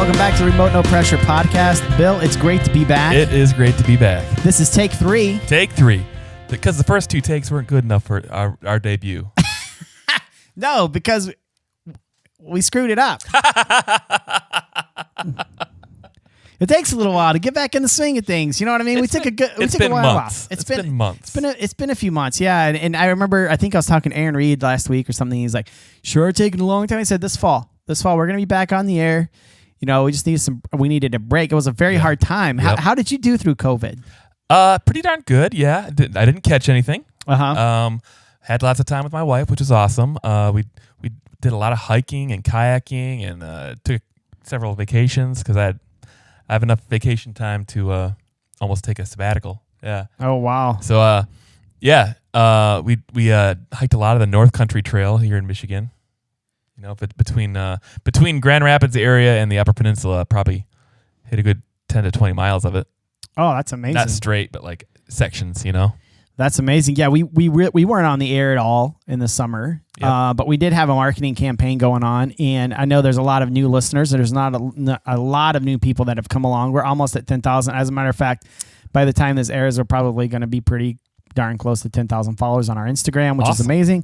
Welcome back to the Remote No Pressure podcast. Bill, it's great to be back. It is great to be back. This is take 3. Take 3. Because the first 2 takes weren't good enough for our debut. No, because we screwed it up. It takes a little while to get back in the swing of things. You know what I mean? We took a while off. It's been months. It's been a few months, yeah. And I remember, I think I was talking to Aaron Reed last week or something. He's like, sure, taking a long time. I said, this fall, we're going to be back on the air. You know, we needed a break. It was a very hard time. Yep. How did you do through COVID? Pretty darn good, yeah. I didn't catch anything. Had lots of time with my wife, which is awesome. We did a lot of hiking and kayaking and took several vacations because I have enough vacation time to almost take a sabbatical. Yeah. Oh, wow. So, we hiked a lot of the North Country Trail here in Michigan. You know, but between Grand Rapids area and the Upper Peninsula, probably hit a good 10 to 20 miles of it. Oh, that's amazing. Not straight, but like sections, you know. That's amazing. Yeah, we weren't on the air at all in the summer, but we did have a marketing campaign going on, and I know there's a lot of new listeners. There's not a lot of new people that have come along. We're almost at 10,000. As a matter of fact, by the time this airs, we're probably going to be pretty darn close to 10,000 followers on our Instagram, which is amazing.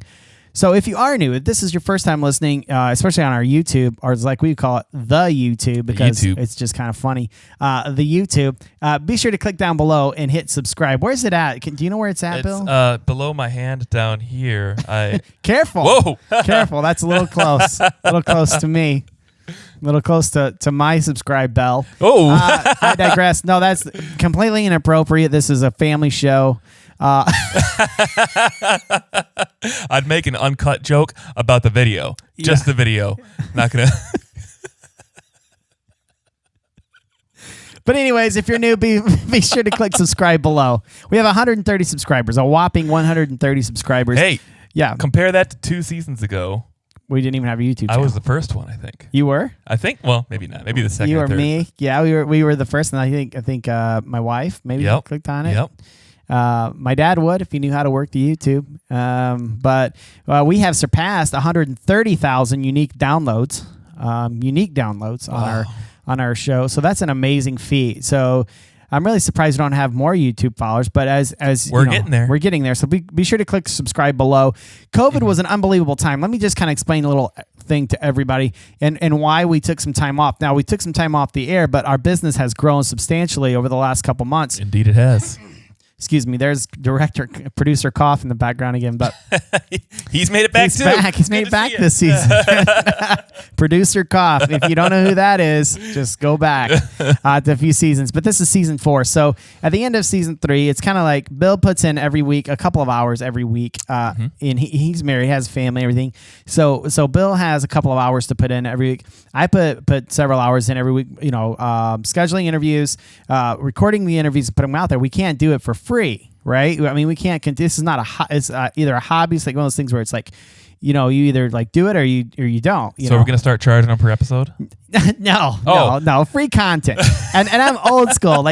So if you are new, if this is your first time listening, especially on our YouTube, or as like we call it, the YouTube, because it's just kind of funny, the YouTube, be sure to click down below and hit subscribe. Where's it at? Do you know where it's at, Bill? It's below my hand down here. Careful. Whoa. Careful. That's a little close. A little close to me. A little close to my subscribe bell. Oh. I digress. No, that's completely inappropriate. This is a family show. I'd make an uncut joke about the video. Just the video. Not gonna. But anyways, if you're new, be sure to click subscribe below. We have 130 subscribers, a whopping 130 subscribers. Hey, yeah. Compare that to 2 seasons ago. We didn't even have a YouTube channel. I was the first one, I think. You were? I think. Well, maybe not. Maybe the second. You or or third. me? Yeah, we were the first, and I think my wife maybe clicked on it. Yep. My dad would if he knew how to work the YouTube. But we have surpassed 130,000 unique downloads. On our show. So that's an amazing feat. So I'm really surprised we don't have more YouTube followers, but as we're getting there. We're getting there. So be sure to click subscribe below. COVID was an unbelievable time. Let me just kind of explain a little thing to everybody and why we took some time off. Now, we took some time off the air, but our business has grown substantially over the last couple months. Indeed it has. Excuse me, there's producer cough in the background again, but he's made it back too. He's made it back this season. Producer cough. If you don't know who that is, just go back to a few seasons. But this is season 4. So at the end of season 3, it's kind of like Bill puts in every week, a couple of hours every week. And he's married, has a family, everything. So Bill has a couple of hours to put in every week. I put several hours in every week, scheduling interviews, recording the interviews, and put them out there. We can't do it for free, right? I mean, we can't. This is not it's either a hobby. It's like one of those things where it's like, you either like do it or you don't. So we're gonna start charging them per episode? No, free content. and I'm old school.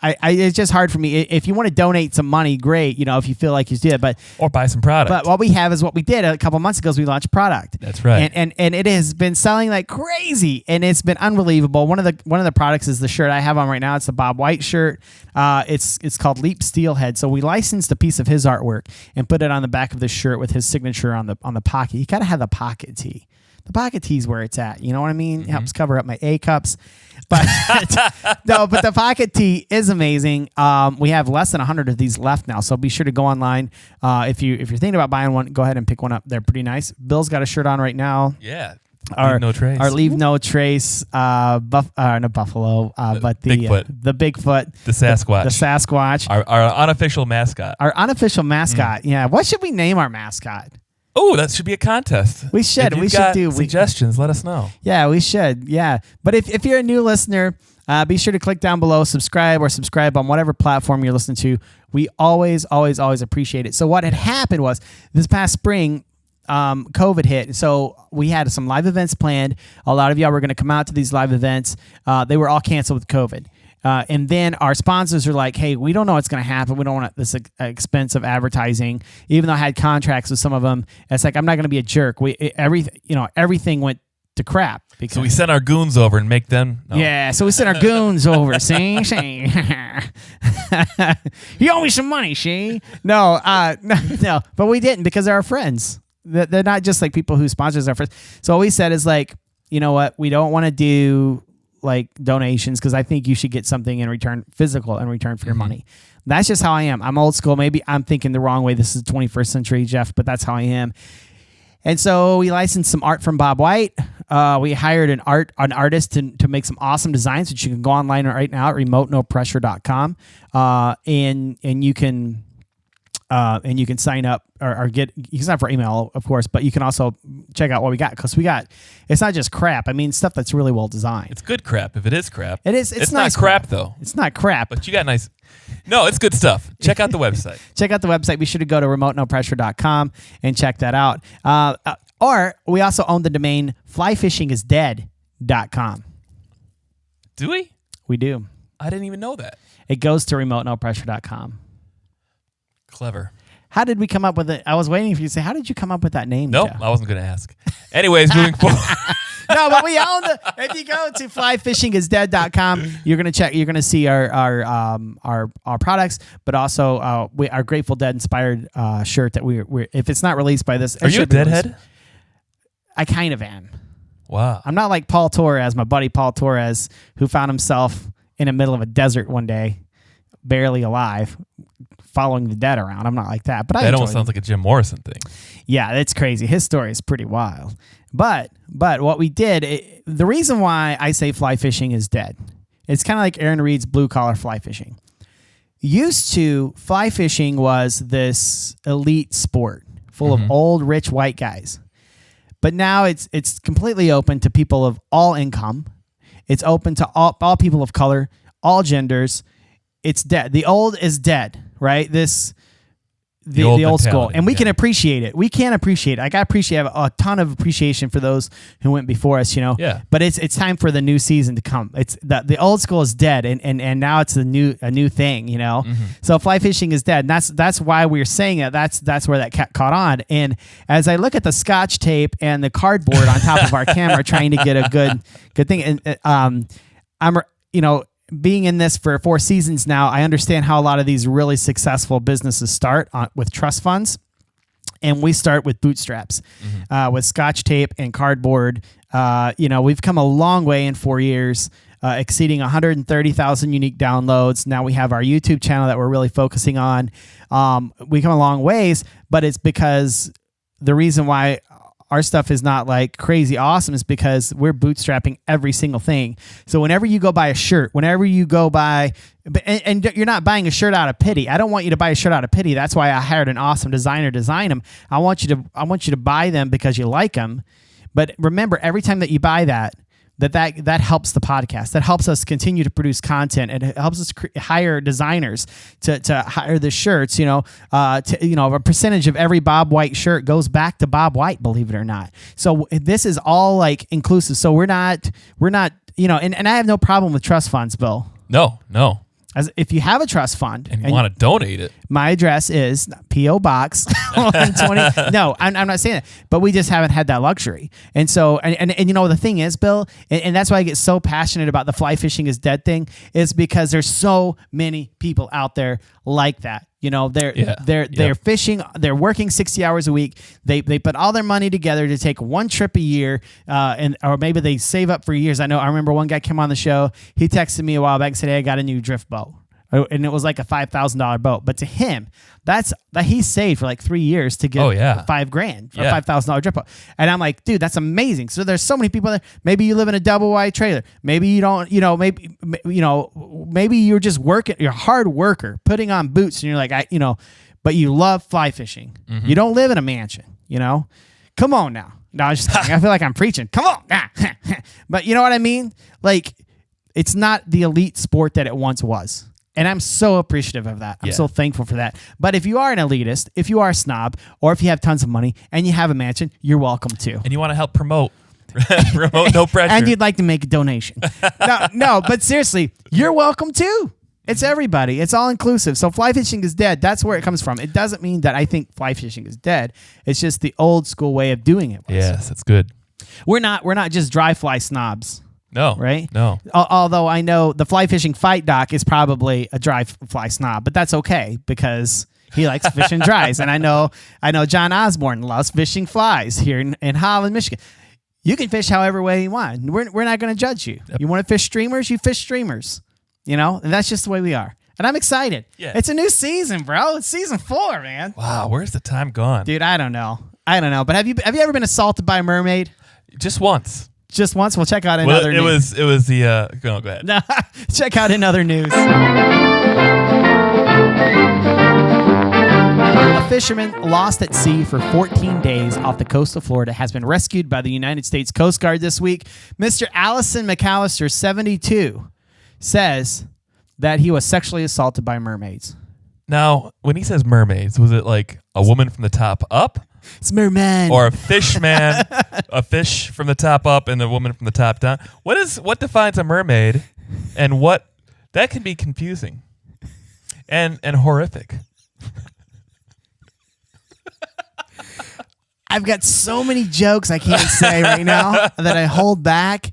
It's just hard for me. If you want to donate some money, great. If you feel like you did, or buy some product. But what we have is what we did a couple months ago. Is we launched product. That's right. And it has been selling like crazy, and it's been unbelievable. One of the products is the shirt I have on right now. It's the Bob White shirt. It's called Leap Steelhead. So we licensed a piece of his artwork and put it on the back of the shirt with his signature on the pocket. You gotta have the pocket tee. The pocket tee is where it's at. You know what I mean? It helps cover up my A cups. But but the pocket tee is amazing. We have less than 100 of these left now, so be sure to go online. If you're thinking about buying one, go ahead and pick one up. They're pretty nice. Bill's got a shirt on right now. Yeah. Our Leave No Trace not buffalo, but the Bigfoot, the Sasquatch, the Sasquatch, our unofficial mascot. Our unofficial mascot. Yeah. What should we name our mascot? Oh, that should be a contest. We should. If you've got suggestions. Let us know. Yeah, we should. Yeah. But if you're a new listener, be sure to click down below, subscribe on whatever platform you're listening to. We always appreciate it. So what had happened was this past spring, COVID hit. So we had some live events planned. A lot of y'all were going to come out to these live events. They were all canceled with COVID. And then our sponsors are like, hey, we don't know what's going to happen. We don't want this expense of advertising. Even though I had contracts with some of them, it's like, I'm not going to be a jerk. Everything went to crap. So we send our goons over and make them. No. Yeah, so we sent our goons over. See? You owe me some money, see? No, but we didn't because they're our friends. They're not just like people who sponsors our friends. So what we said is like, you know what? We don't want to do like donations because I think you should get something in return, physical in return for your money. That's just how I am. I'm old school. Maybe I'm thinking the wrong way. This is the 21st century, Jeff, but that's how I am. And so we licensed some art from Bob White. We hired an artist to make some awesome designs, which you can go online right now at remotenopressure.com. And you can sign up or you can sign up for email, of course, but you can also check out what we got because it's not just crap. I mean, stuff that's really well designed. It's good crap. If it is crap, it is. It's nice not crap though. It's not crap, but you got nice. No, it's good stuff. Check out the website. Check out the website. Be sure to go to remotenopressure.com and check that out. Or we also own the domain flyfishingisdead.com. Do we? We do. I didn't even know that. It goes to remotenopressure.com. Clever. How did we come up with it? I was waiting for you to say, how did you come up with that name? Nope, I wasn't going to ask. Anyways, moving forward. No, but we own if you go to flyfishingisdead.com, you're going to see our products, but also our Grateful Dead inspired shirt that we're if it's not released by this. Are you a deadhead? I kind of am. Wow. I'm not like Paul Torres, my buddy Paul Torres, who found himself in the middle of a desert one day, barely alive, following the dead around. I'm not like that. But that almost sounds like a Jim Morrison thing. Yeah, it's crazy. His story is pretty wild. But what we did, the reason why I say fly fishing is dead, it's kind of like Aaron Reed's blue collar fly fishing. Used to, fly fishing was this elite sport full of old, rich white guys. But now it's completely open to people of all income. It's open to all people of color, all genders. It's dead. The old is dead, right? The old school. And we can appreciate it. We can appreciate it. Like I have a ton of appreciation for those who went before us, Yeah. But it's time for the new season to come. It's the old school is dead and now it's a new thing, So fly fishing is dead. And that's why we're saying it. That's where that caught on. And as I look at the Scotch tape and the cardboard on top of our camera trying to get a good thing, and I'm being in this for 4 seasons now, I understand how a lot of these really successful businesses start with trust funds. And we start with bootstraps, with Scotch tape and cardboard. We've come a long way in 4 years, exceeding 130,000 unique downloads. Now we have our YouTube channel that we're really focusing on. We come a long ways, but it's because the reason why our stuff is not like crazy awesome is because we're bootstrapping every single thing. So whenever you go buy a shirt, and you're not buying a shirt out of pity. I don't want you to buy a shirt out of pity. That's why I hired an awesome designer to design them. I want you to buy them because you like them. But remember, every time that you buy that helps the podcast. That helps us continue to produce content, and it helps us hire designers to hire the shirts. A percentage of every Bob White shirt goes back to Bob White, believe it or not. So this is all like inclusive. So we're not, and I have no problem with trust funds, Bill. No. As if you have a trust fund and you want to donate it, my address is P.O. Box 120. No, I'm not saying that, but we just haven't had that luxury. And so, and the thing is, Bill, and that's why I get so passionate about the fly fishing is dead thing, is because there's so many people out there like that. They're fishing, they're working 60 hours a week. They put all their money together to take one trip a year, or maybe they save up for years. I remember one guy came on the show. He texted me a while back and said, "Hey, I got a new drift boat." And it was like a $5,000 boat. But to him, that he saved for like 3 years to get $5,000 for a $5,000 drift boat. And I'm like, dude, that's amazing. So there's so many people there. Maybe you live in a double wide trailer. Maybe you don't, maybe you're just working, you're a hard worker, putting on boots, and you're like, but you love fly fishing. You don't live in a mansion, Come on now. No, I was just kidding. I feel like I'm preaching. Come on. But you know what I mean? Like, it's not the elite sport that it once was. And I'm so appreciative of that. I'm so thankful for that. But if you are an elitist, if you are a snob, or if you have tons of money and you have a mansion, you're welcome to. And you want to help promote no pressure. And you'd like to make a donation. No, but seriously, you're welcome too. It's everybody. It's all inclusive. So fly fishing is dead. That's where it comes from. It doesn't mean that I think fly fishing is dead. It's just the old school way of doing it. Yes, that's good. We're not just dry fly snobs. No. Right? No. Although I know the Fly Fishing Fight Doc is probably a dry fly snob, but that's okay because he likes fishing dries. And I know John Osborne loves fishing flies here in Holland, Michigan. You can fish however way you want. We're not going to judge you. Yep. You want to fish streamers, you fish streamers. And that's just the way we are. And I'm excited. Yeah. It's a new season, bro. It's season 4, man. Wow, where's the time gone? Dude, I don't know. But have you ever been assaulted by a mermaid? Just once. Just once? We'll check out another news. It was the go ahead. No, check out another news. A fisherman lost at sea for 14 days off the coast of Florida has been rescued by the United States Coast Guard this week. Mr. Allison McAllister, 72, says that he was sexually assaulted by mermaids. Now, when he says mermaids, was it like a woman from the top up? It's merman. Or a fish man, a fish from the top up and a woman from the top down? What defines a mermaid, and that can be confusing and horrific. I've got so many jokes I can't say right now that I hold back.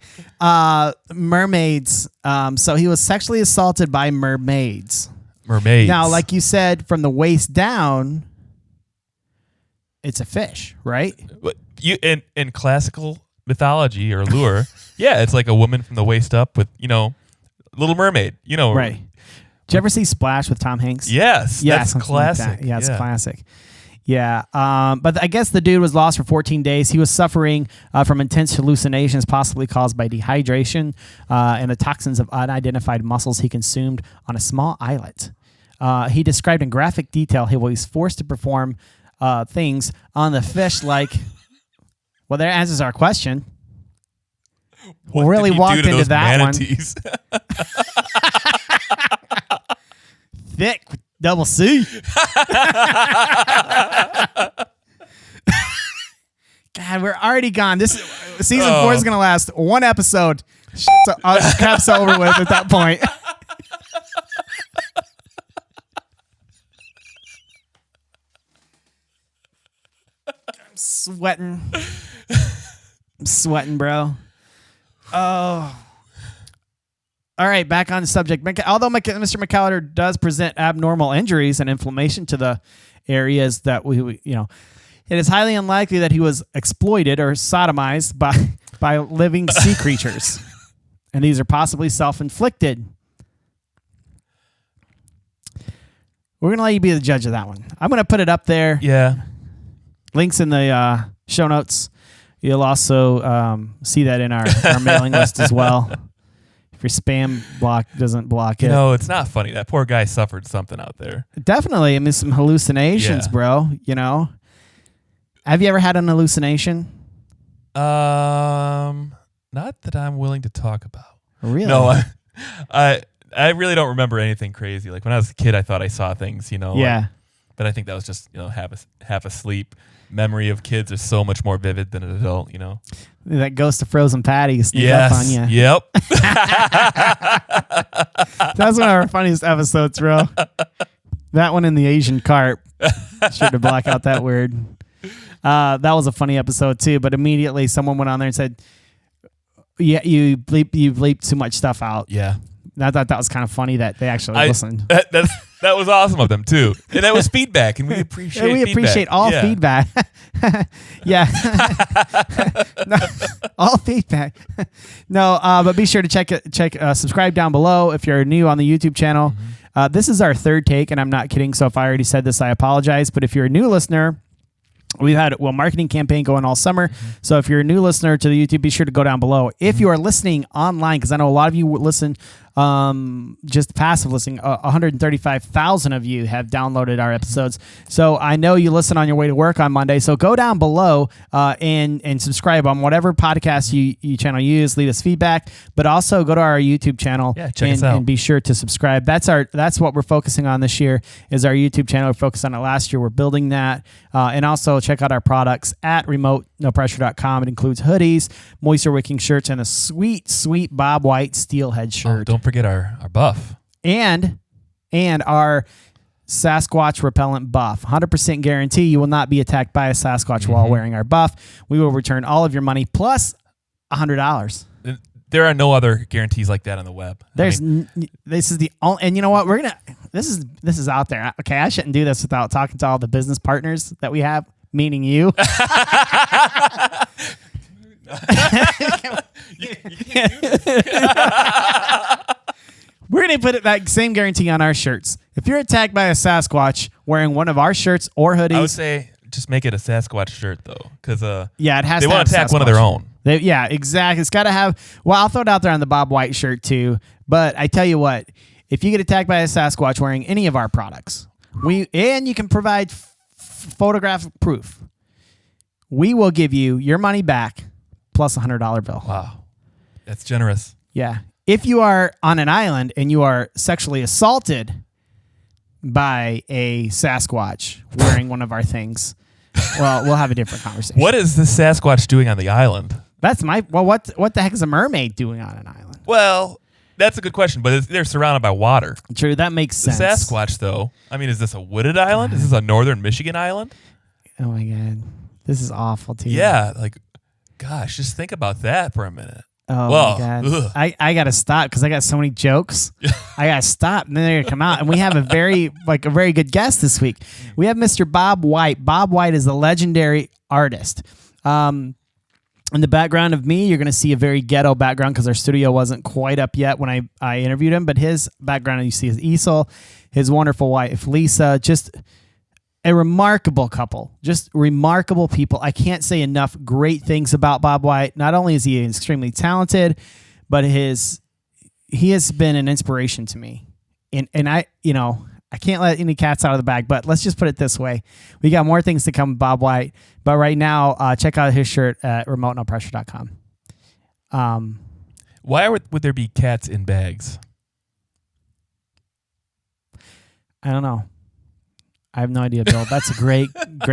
Mermaids. So he was sexually assaulted by mermaids. Mermaids. Now, like you said, from the waist down, it's a fish, right? In classical mythology or lure, yeah, it's like a woman from the waist up with, Little Mermaid, Right. Did you ever see Splash with Tom Hanks? Yes. That's classic. Like that. Yeah, it's classic. Yeah, but I guess the dude was lost for 14 days. He was suffering from intense hallucinations, possibly caused by dehydration and the toxins of unidentified mussels he consumed on a small islet. He described in graphic detail how he was forced to perform things on the fish like... Well, that answers our question. We really walked into that manatees? One. Thick with double C. God, we're already gone. This season 4 is going to last one episode. Crap's over with at that point. I'm sweating, bro. Oh. All right, back on the subject. Although Mr. McAllister does present abnormal injuries and inflammation to the areas that it is highly unlikely that he was exploited or sodomized by living sea creatures. And these are possibly self-inflicted. We're going to let you be the judge of that one. I'm going to put it up there. Yeah. Links in the show notes. You'll also see that in our mailing list as well. If your spam block doesn't block it. No, it's not funny. That poor guy suffered something out there. Definitely. I mean, some hallucinations, bro. Have you ever had an hallucination? Not that I'm willing to talk about. Really? No, I really don't remember anything crazy. Like when I was a kid, I thought I saw things, Yeah. But I think that was just, half asleep. Memory of kids are so much more vivid than an adult, That ghost of frozen patty sneak up on you. Yep. That's one of our funniest episodes, bro. That one in the Asian carp. Sure to block out that word. That was a funny episode too, but immediately someone went on there and said, yeah, you bleeped too much stuff out. Yeah. And I thought that was kind of funny that they actually listened. That was awesome of them too, and that was feedback, and we appreciate. We appreciate all feedback. Yeah, no, all feedback. No, but be sure to check subscribe down below if you're new on the YouTube channel. Mm-hmm. This is our third take, and I'm not kidding. So if I already said this, I apologize. But if you're a new listener, we've had a marketing campaign going all summer. Mm-hmm. So if you're a new listener to the YouTube, be sure to go down below. If you are listening online, because I know a lot of you listen just passive listening, 135,000 of you have downloaded our episodes. So I know you listen on your way to work on Monday. So go down below and subscribe on whatever podcast you channel you use. Leave us feedback, but also go to our YouTube channel and be sure to subscribe. That's what we're focusing on this year is our YouTube channel. We focused on it last year. We're building that. And also check out our products at remote-no-pressure.com. It includes hoodies, moisture wicking shirts, and a sweet, sweet Bob White steelhead shirt. Don't forget our buff. And our Sasquatch repellent buff. 100% guarantee you will not be attacked by a Sasquatch while wearing our buff. We will return all of your money plus $100. There are no other guarantees like that on the web. This is the only, and you know what? This is out there. Okay, I shouldn't do this without talking to all the business partners that we have, meaning you. We're going to put that same guarantee on our shirts. If you're attacked by a Sasquatch wearing one of our shirts or hoodies, I would say just make it a Sasquatch shirt though, because it has. They want to attack Sasquatch. One of their own. Exactly. It's got to have. Well, I'll throw it out there on the Bob White shirt too. But I tell you what, if you get attacked by a Sasquatch wearing any of our products, and you can provide photographic proof, we will give you your money back plus $100 bill. Wow, that's generous. Yeah. If you are on an island and you are sexually assaulted by a Sasquatch wearing one of our things, well, we'll have a different conversation. What is the Sasquatch doing on the island? What the heck is a mermaid doing on an island? Well, that's a good question, but they're surrounded by water. True, that makes sense. The Sasquatch, though, I mean, is this a wooded island? Is this a northern Michigan island? Oh, my God. This is awful, too. Yeah, gosh, just think about that for a minute. Oh, my God. I got to stop because I got so many jokes. I got to stop, and then they're going to come out. And we have a very good guest this week. We have Mr. Bob White. Bob White is a legendary artist. In the background of me, you're going to see a very ghetto background because our studio wasn't quite up yet when I interviewed him. But his background, you see his easel, his wonderful wife, Lisa, just a remarkable couple, just remarkable people. I can't say enough great things about Bob White. Not only is he extremely talented, but he has been an inspiration to me. And I can't let any cats out of the bag, but let's just put it this way. We got more things to come with Bob White, but right now, check out his shirt at remotenopressure.com. Why would there be cats in bags? I don't know. I have no idea, Bill. That's a great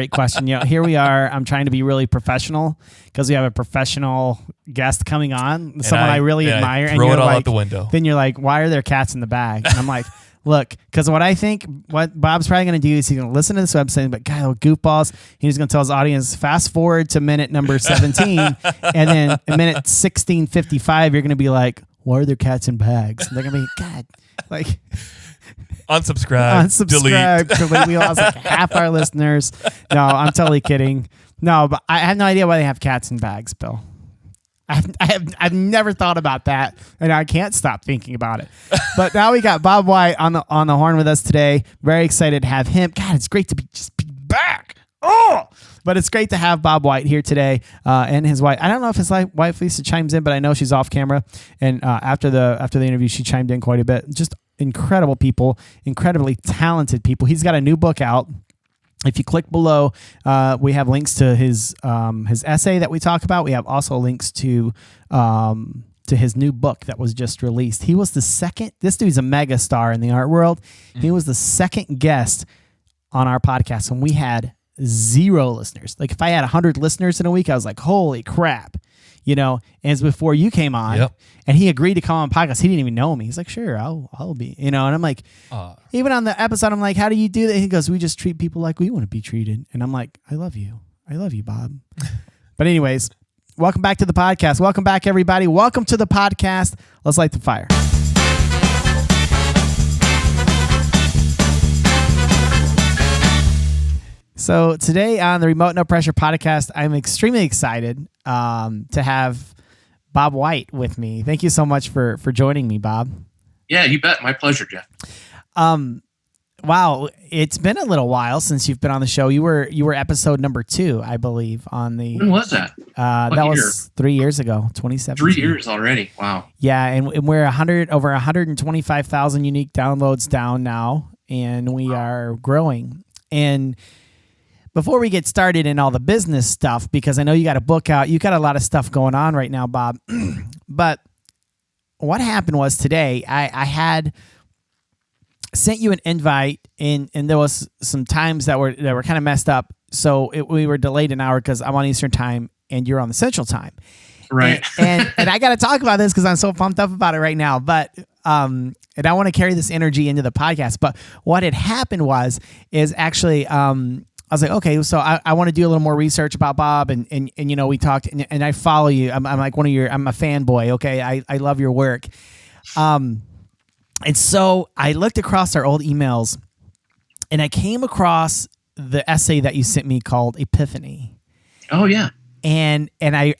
question. Here we are. I'm trying to be really professional because we have a professional guest coming on, someone I really admire. Throw it all out the window. Then you're like, why are there cats in the bag? And I'm like, look, because what Bob's probably going to do is he's going to listen to this website, but God, little goofballs. He's going to tell his audience, fast forward to minute number 17, and then at minute 16:55, you're going to be like, why are there cats in bags? And they're going to be, God, like... Unsubscribe. Delete. We lost half our listeners. No, I'm totally kidding. No, but I have no idea why they have cats in bags, Bill. I've never thought about that, and I can't stop thinking about it. But now we got Bob White on the horn with us today. Very excited to have him. God, it's great to be back. Oh, but it's great to have Bob White here today and his wife. I don't know if his wife Lisa chimes in, but I know she's off camera. And after the interview, she chimed in quite a bit. Just incredible people, incredibly talented people. He's got a new book out. If you click below, we have links to his essay that we talk about. We have also links to his new book that was just released. He was the second. This dude's a mega star in the art world. He was the second guest on our podcast, and we had 0 listeners. Like if I had 100 listeners in a week, I was like, holy crap. And it's before you came on, and he agreed to come on podcast. He didn't even know me. He's like, sure, I'll be, and I'm like, even on the episode, I'm like, how do you do that? He goes, we just treat people like we want to be treated. And I'm like, I love you, Bob. But anyways, welcome back to the podcast. Welcome back, everybody. Welcome to the podcast. Let's light the fire. So today on the Remote No Pressure podcast, I'm extremely excited to have Bob White with me. Thank you so much for joining me, Bob. Yeah, you bet. My pleasure, Jeff. Wow, it's been a little while since you've been on the show. You were episode number 2, I believe, on the. When was that? That was 3 years ago, 2017. 3 years already. Wow. Yeah, and we're over 125,000 unique downloads down now, and we are growing. And before we get started in all the business stuff, because I know you got a book out, you got a lot of stuff going on right now, Bob. But what happened was today, I had sent you an invite, and there was some times that were kind of messed up. So we were delayed an hour because I'm on Eastern time and you're on the Central time. Right. And I got to talk about this because I'm so pumped up about it right now. But and I want to carry this energy into the podcast. But what had happened is actually, I was like, okay, so I want to do a little more research about Bob, and we talked, and I follow you. I'm like I'm a fanboy. Okay, I love your work. And so I looked across our old emails, and I came across the essay that you sent me called Epiphany. Oh yeah. And I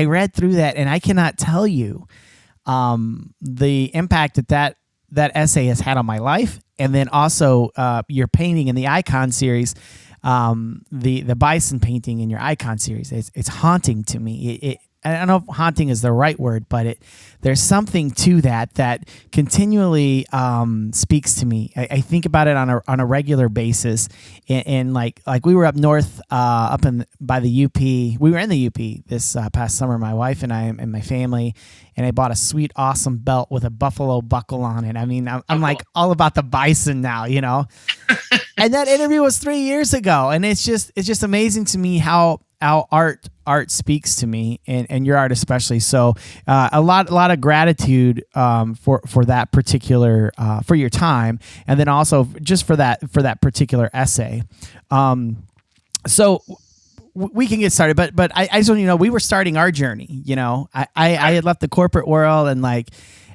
read through that, and I cannot tell you the impact that essay has had on my life, and then also your painting in the Icon series. The bison painting in your Icon series, it's haunting to me. I don't know if haunting is the right word, but there's something to that continually speaks to me. I think about it on a regular basis, and like we were up north, by the UP. We were in the UP this past summer, my wife and I and my family, and I bought a sweet, awesome belt with a buffalo buckle on it. I mean, I'm like all about the bison now, And that interview was 3 years ago, and it's just amazing to me how art speaks to me, and your art especially. So a lot of gratitude for that particular for your time, and then also just for that particular essay. So we can get started, but I just want you to know we were starting our journey. I had left the corporate world, and like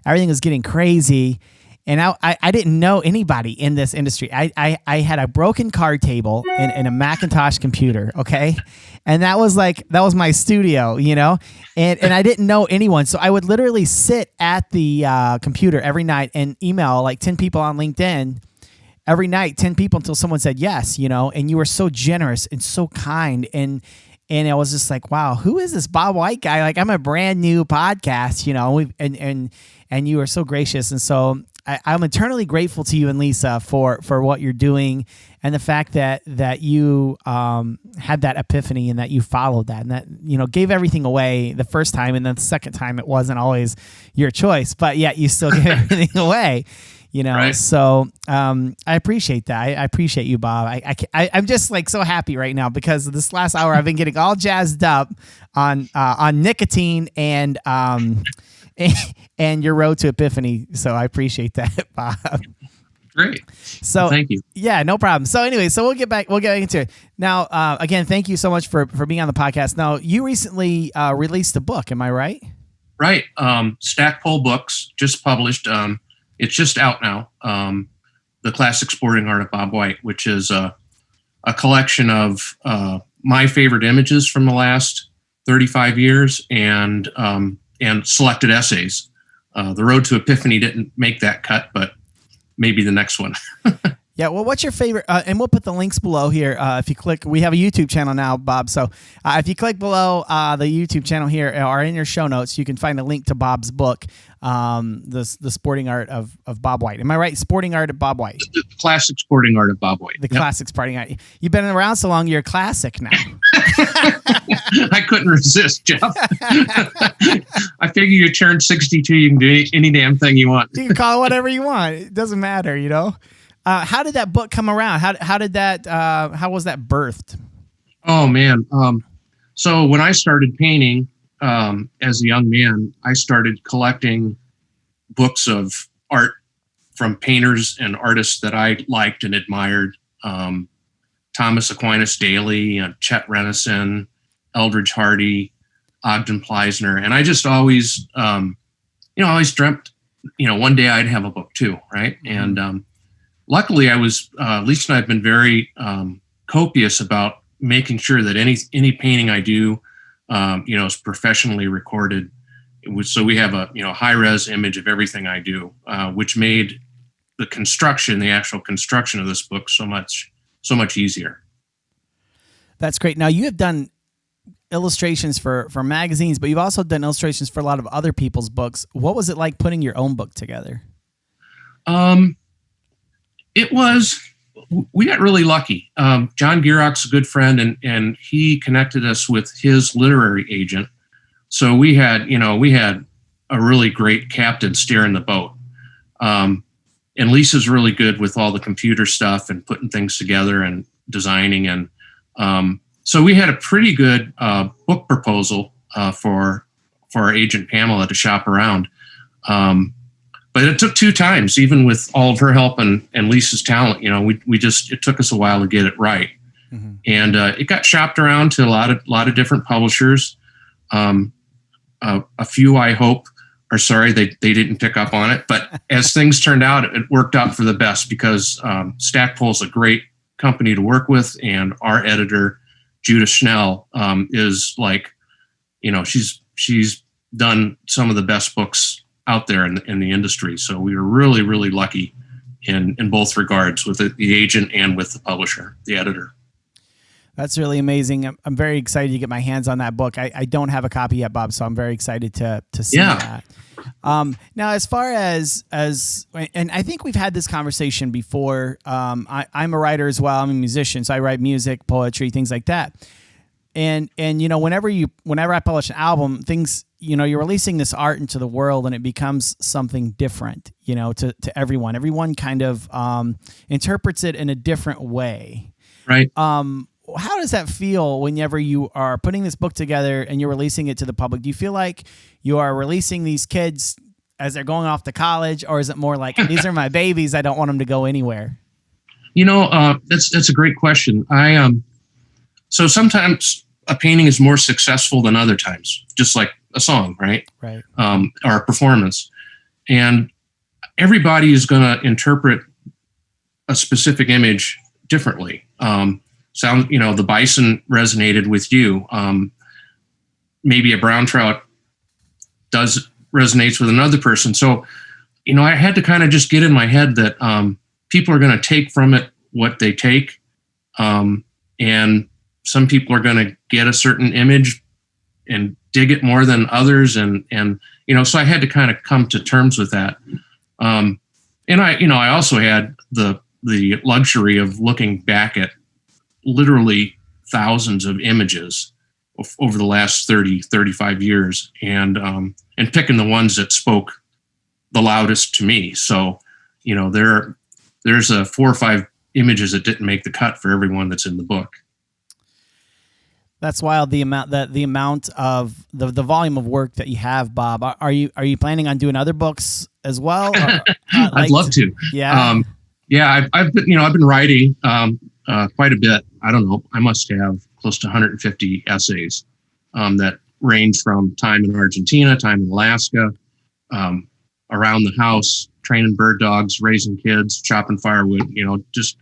everything was getting crazy. And I didn't know anybody in this industry. I had a broken card table and a Macintosh computer, okay? And that was my studio, And I didn't know anyone. So I would literally sit at the computer every night and email like 10 people on LinkedIn every night, 10 people until someone said yes, And you were so generous and so kind. And I was just like, wow, who is this Bob White guy? Like, I'm a brand new podcast, and you were so gracious. And so I'm eternally grateful to you and Lisa for what you're doing, and the fact that you had that epiphany and that you followed that, and that gave everything away the first time, and then the second time it wasn't always your choice, but yet you still gave everything away. Right. So I appreciate that. I appreciate you, Bob. I'm just like so happy right now because this last hour I've been getting all jazzed up on nicotine and your road to epiphany. So I appreciate that, Bob. Great. So well, thank you. Yeah, no problem. So anyway, so we'll get back into it. Now, again, thank you so much for being on the podcast. Now, you recently released a book, am I right? Right. Stackpole Books just published. It's just out now. The Classic Sporting Art of Bob White, which is a collection of my favorite images from the last 35 years and selected essays. The Road to Epiphany didn't make that cut, but maybe the next one. Yeah, well, what's your favorite? And we'll put the links below here. If you click, we have a YouTube channel now, Bob. So if you click below the YouTube channel here or in your show notes, you can find a link to Bob's book, the Sporting Art of Bob White. Am I right? Sporting Art of Bob White. The Classic Sporting Art of Bob White. The Classic Sporting Art. You've been around so long, you're a classic now. I couldn't resist, Jeff. I figure you turned 62, you can do any damn thing you want. You can call it whatever you want. It doesn't matter, How did that book come around? How was that birthed? Oh man. So when I started painting as a young man, I started collecting books of art from painters and artists that I liked and admired. Thomas Aquinas Daly, Chet Renison, Eldridge Hardy, Ogden Pleissner. And I just always, always dreamt, one day I'd have a book too. Right. Mm-hmm. And, luckily, Lisa and I have been very copious about making sure that any painting I do, is professionally recorded. So we have a high res image of everything I do, which made the actual construction of this book so much easier. That's great. Now you have done illustrations for magazines, but you've also done illustrations for a lot of other people's books. What was it like putting your own book together? We got really lucky. John Gierach's a good friend, and he connected us with his literary agent. So we had a really great captain steering the boat. And Lisa's really good with all the computer stuff and putting things together and designing. And so we had a pretty good book proposal for our agent Pamela to shop around. but it took 2 times, even with all of her help and Lisa's talent. It took us a while to get it right. Mm-hmm. And it got shopped around to a lot of different publishers. A few, I hope, are sorry they didn't pick up on it. But as things turned out, it worked out for the best, because Stackpole's a great company to work with, and our editor, Judith Schnell, is like, she's done some of the best books out there in the industry. So we were really, really lucky in both regards, with the agent and with the publisher, the editor. That's really amazing. I'm very excited to get my hands on that book. I don't have a copy yet, Bob, so I'm very excited to see that. Now, as far as, and I think we've had this conversation before. I'm a writer as well. I'm a musician, so I write music, poetry, things like that. And whenever I publish an album, things, you're releasing this art into the world, and it becomes something different, to everyone. Everyone kind of interprets it in a different way. Right. How does that feel whenever you are putting this book together and you're releasing it to the public? Do you feel like you are releasing these kids as they're going off to college, or is it more like, these are my babies, I don't want them to go anywhere? That's a great question. So sometimes a painting is more successful than other times, just like a song, right? Right. Or a performance. And everybody is going to interpret a specific image differently. The bison resonated with you. Maybe a brown trout resonates with another person. So, I had to kind of just get in my head that people are going to take from it what they take. And some people are going to get a certain image and dig it more than others. And so I had to kind of come to terms with that. And I also had the luxury of looking back at literally thousands of images over the last 30, 35 years, and picking the ones that spoke the loudest to me. So, there's 4 or 5 images that didn't make the cut for everyone that's in the book. That's wild. The amount of the volume of work that you have, Bob. Are you planning on doing other books as well? I'd love to. Yeah. I've been writing quite a bit. I don't know. I must have close to 150 essays that range from time in Argentina, time in Alaska, around the house, training bird dogs, raising kids, chopping firewood. Just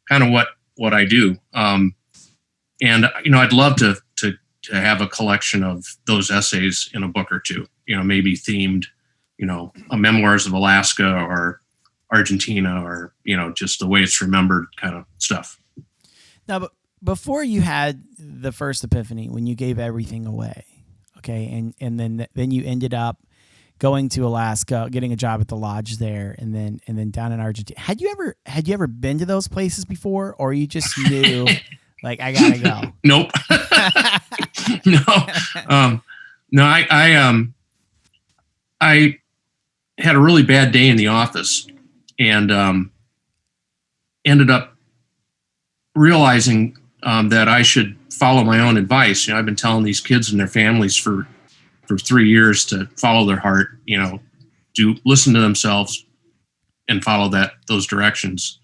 kind of what I do. And I'd love to have a collection of those essays in a book or two. Maybe themed, a memoirs of Alaska or Argentina, or just the way it's remembered kind of stuff. Now, but before you had the first epiphany, when you gave everything away, okay, and then you ended up going to Alaska, getting a job at the lodge there, and then down in Argentina. Had you ever been to those places before, or you just knew like, I gotta go? Nope. No. I had a really bad day in the office, and ended up realizing that I should follow my own advice. I've been telling these kids and their families for 3 years to follow their heart, listen to themselves and follow those directions.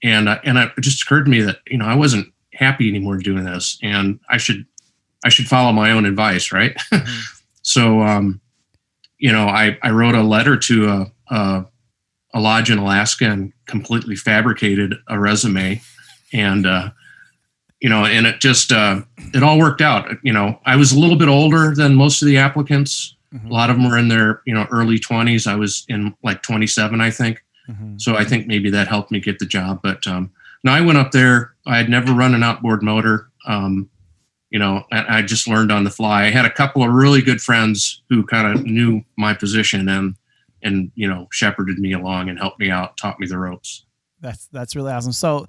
And it just occurred to me that, I wasn't happy anymore doing this, and I should follow my own advice. Right. Mm-hmm. So, I wrote a letter to a lodge in Alaska and completely fabricated a resume, and and it just it all worked out. I was a little bit older than most of the applicants. Mm-hmm. A lot of them were in their early 20s. I was in like 27, I think. Mm-hmm. So I think maybe that helped me get the job. But no, I went up there. I had never run an outboard motor. I just learned on the fly. I had a couple of really good friends who kind of knew my position and shepherded me along and helped me out, taught me the ropes. That's really awesome. So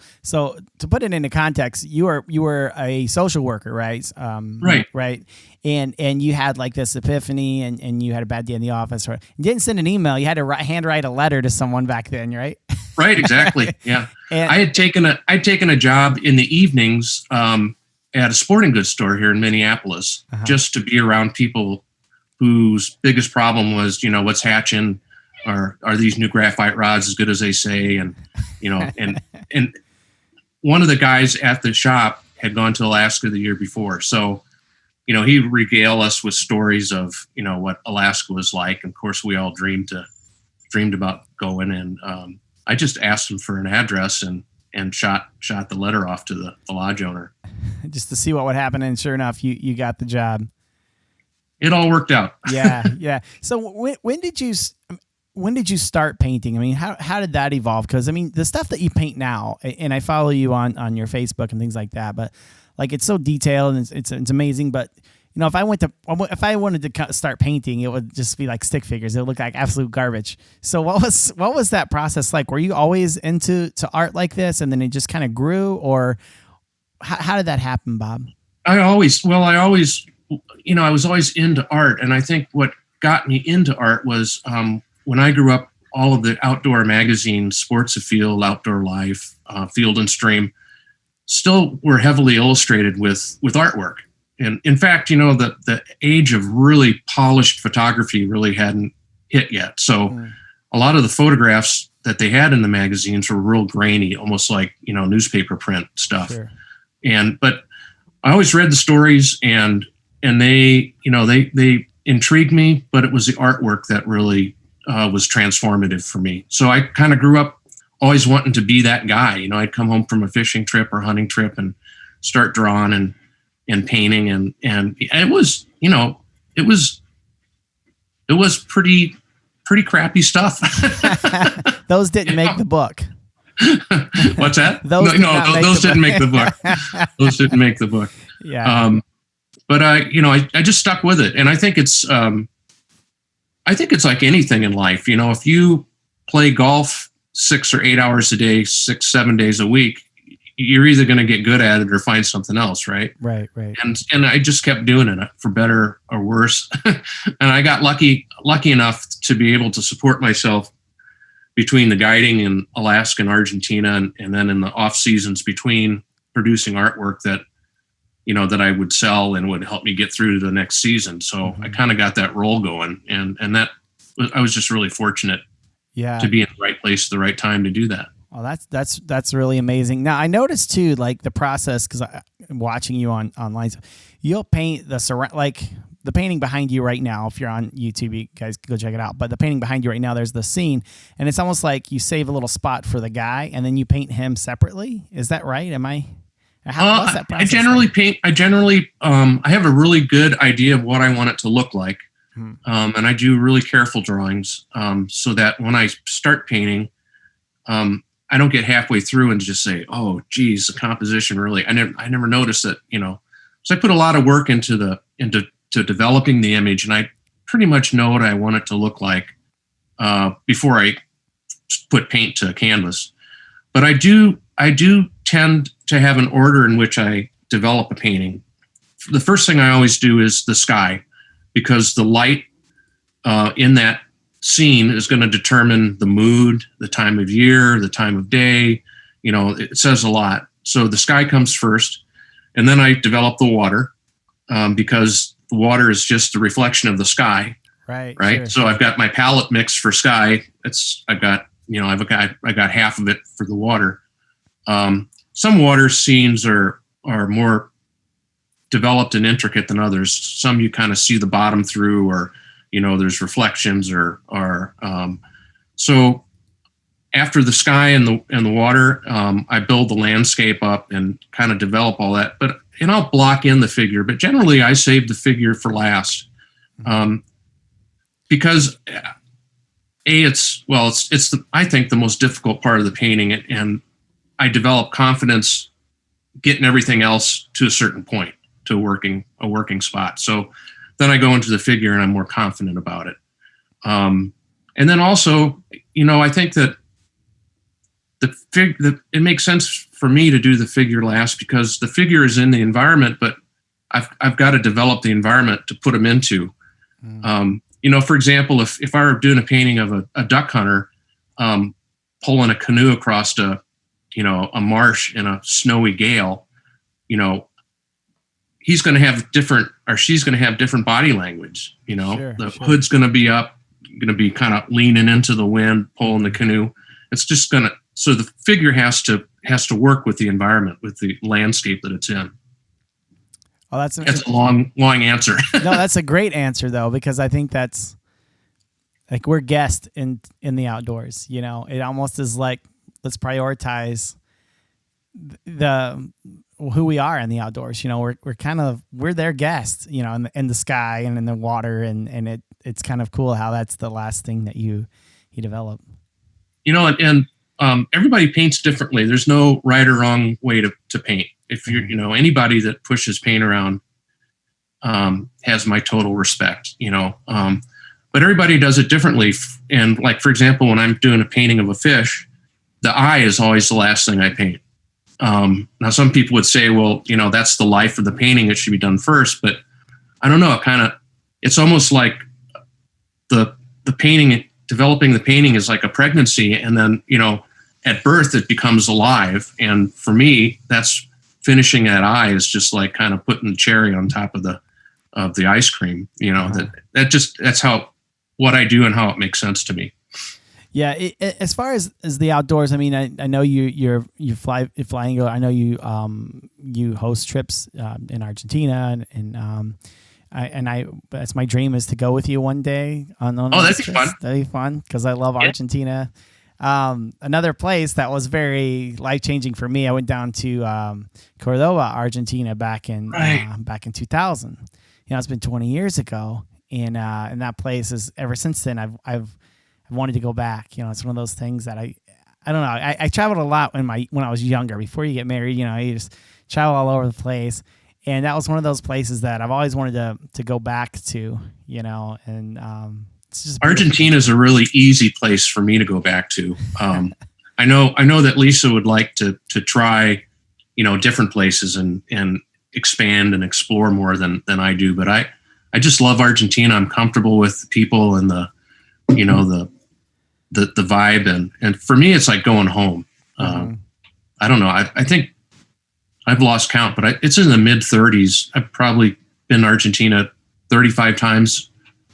to put it into context, you were a social worker, right? Right. And you had like this epiphany, and you had a bad day in the office. Or you didn't send an email. You had to handwrite a letter to someone back then, right? Right. Exactly. Yeah. And I'd taken a job in the evenings at a sporting goods store here in Minneapolis, just to be around people whose biggest problem was, what's hatching, are these new graphite rods as good as they say? And, and one of the guys at the shop had gone to Alaska the year before. So, he'd regale us with stories of, what Alaska was like. And of course, we all dreamed about going. And I just asked him for an address and shot the letter off to the lodge owner. Just to see what would happen. And sure enough, you got the job. It all worked out. Yeah. So when did you start painting? I mean, how did that evolve? Because the stuff that you paint now, and I follow you on your Facebook and things like that, but like it's so detailed and it's amazing. But if I wanted to start painting, it would just be like stick figures. It would look like absolute garbage. So what was that process like? Were you always into art like this, and then it just kind of grew, or how did that happen, Bob? I was always into art, and I think what got me into art was when I grew up, all of the outdoor magazines, Sports Afield, Outdoor Life, Field and Stream, still were heavily illustrated with artwork. And in fact, the age of really polished photography really hadn't hit yet. So a lot of the photographs that they had in the magazines were real grainy, almost like, newspaper print stuff. Sure. But I always read the stories and they intrigued me, but it was the artwork that really was transformative for me. So I kind of grew up always wanting to be that guy. I'd come home from a fishing trip or hunting trip and start drawing and painting. And it was, it was pretty crappy stuff. Those didn't make the book. What's that? Those didn't make the book. Those didn't make the book. Yeah. But I just stuck with it. And I think it's like anything in life. If you play golf 6 or 8 hours a day, 6-7 days a week, you're either going to get good at it or find something else. Right. Right. And I just kept doing it for better or worse. And I got lucky enough to be able to support myself between the guiding in Alaska and Argentina. And then in the off seasons between producing artwork that I would sell and would help me get through to the next season. So I kind of got that roll going, and that I was just really fortunate to be in the right place at the right time to do that. Well, that's really amazing. Now I noticed too, like the process, because I'm watching you online, so you'll paint the painting behind you right now. If you're on YouTube, you guys go check it out. But the painting behind you right now, there's the scene, and it's almost like you save a little spot for the guy, and then you paint him separately. Is that right? What's that process? I have a really good idea of what I want it to look like. And I do really careful drawings so that when I start painting, I don't get halfway through and just say, oh, geez, the composition really, I never noticed that, so I put a lot of work into developing the image, and I pretty much know what I want it to look like before I put paint to canvas. But I do tend to have an order in which I develop a painting. The first thing I always do is the sky, because the light in that scene is going to determine the mood, the time of year, the time of day. It says a lot. So the sky comes first, and then I develop the water because the water is just the reflection of the sky. Right. Sure. So I've got my palette mix for sky. I've got half of it for the water. Some water scenes are more developed and intricate than others. Some you kind of see the bottom through, or there's reflections, so after the sky and the water, I build the landscape up and kind of develop all that. And I'll block in the figure, but generally I save the figure for last, because it's I think the most difficult part of the painting, and I develop confidence getting everything else to a certain point, to a working spot. So then I go into the figure and I'm more confident about it. And then also, I think that it makes sense for me to do the figure last, because the figure is in the environment, but I've got to develop the environment to put them into. For example, if I were doing a painting of a duck hunter pulling a canoe across a marsh in a snowy gale, he's going to have she's going to have different body language. Sure. Hood's going to be up, going to be kind of leaning into the wind, pulling the canoe. It's just going to, so the figure has to work with the environment, with the landscape that it's in. Oh, that's a long answer. No, that's a great answer though, because I think that's like we're guests in the outdoors. You know, it almost is like let's prioritize who we are in the outdoors. You know, we're their guests. You know, in the sky and in the water, and it's kind of cool how that's the last thing that you develop. You know, and everybody paints differently. There's no right or wrong way to paint. If you're, you know, anybody that pushes paint around has my total respect, you know. But everybody does it differently. And like, for example, when I'm doing a painting of a fish, the eye is always the last thing I paint. Now, some people would say, well, you know, that's the life of the painting. It should be done first. But I don't know. It's almost like the painting, developing the painting is like a pregnancy. And then, you know, at birth, it becomes alive. And for me, that's finishing that eye is just like kind of putting the cherry on top of the ice cream. You know, that's how what I do and how it makes sense to me. Yeah, as far as the outdoors, I mean, I know you fly Angle. I know you host trips in Argentina, and that's my dream is to go with you one day on that'd be fun. That'd be fun because I love Argentina. Another place that was very life-changing for me, I went down to Cordoba, Argentina back in 2000. You know, it's been 20 years ago, and that place is ever since then I've wanted to go back. You know, it's one of those things that I don't know. I traveled a lot when I was younger. Before you get married, you know, you just travel all over the place, and that was one of those places that I've always wanted to go back to. You know, and it's just Argentina is a really easy place for me to go back to. I know that Lisa would like to try, you know, different places and expand and explore more than I do. But I just love Argentina. I'm comfortable with the people and the vibe, and for me, it's like going home. I don't know. I think I've lost count, but it's in the mid 30s. I've probably been to Argentina 35 times